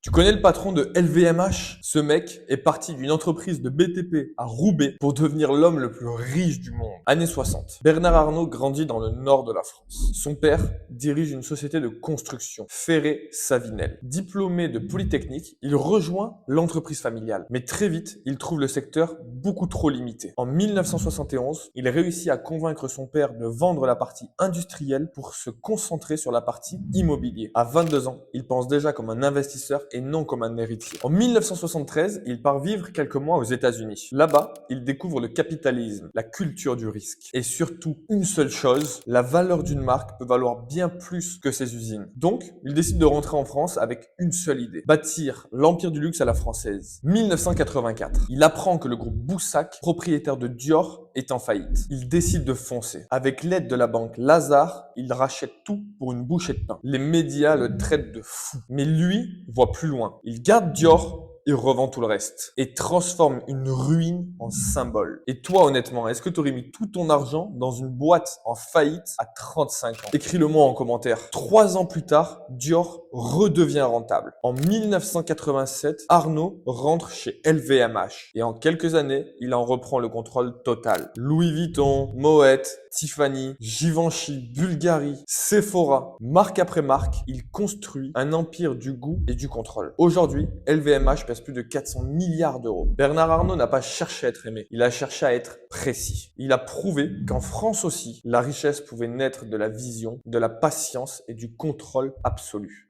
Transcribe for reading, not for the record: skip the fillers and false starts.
Tu connais le patron de LVMH? Ce mec est parti d'une entreprise de BTP à Roubaix pour devenir l'homme le plus riche du monde. Années 60. Bernard Arnault grandit dans le nord de la France. Son père dirige une société de construction, Ferré-Savinel. Diplômé de Polytechnique, il rejoint l'entreprise familiale. Mais très vite, il trouve le secteur beaucoup trop limité. En 1971, il réussit à convaincre son père de vendre la partie industrielle pour se concentrer sur la partie immobilier. À 22 ans, il pense déjà comme un investisseur et non comme un héritier. En 1973, il part vivre quelques mois aux États-Unis. Là-bas, il découvre le capitalisme, la culture du risque et surtout une seule chose, la valeur d'une marque peut valoir bien plus que ses usines. Donc, il décide de rentrer en France avec une seule idée, bâtir l'empire du luxe à la française. 1984, il apprend que le groupe Boussac, propriétaire de Dior, est en faillite. Il décide de foncer. Avec l'aide de la banque Lazare, il rachète tout pour une bouchée de pain. Les médias le traitent de fou. Mais lui voit plus loin. Il garde Dior et revend tout le reste. Et transforme une ruine en symbole. Et toi, honnêtement, est-ce que tu aurais mis tout ton argent dans une boîte en faillite à 35 ans? Écris-le-moi en commentaire. 3 ans plus tard, Dior redevient rentable. En 1987, Arnault rentre chez LVMH. Et en quelques années, il en reprend le contrôle total. Louis Vuitton, Moet, Tiffany, Givenchy, Bulgari, Sephora, marque après marque, il construit un empire du goût et du contrôle. Aujourd'hui, LVMH pèse plus de 400 milliards d'euros. Bernard Arnault n'a pas cherché à être aimé, il a cherché à être précis. Il a prouvé qu'en France aussi, la richesse pouvait naître de la vision, de la patience et du contrôle absolu.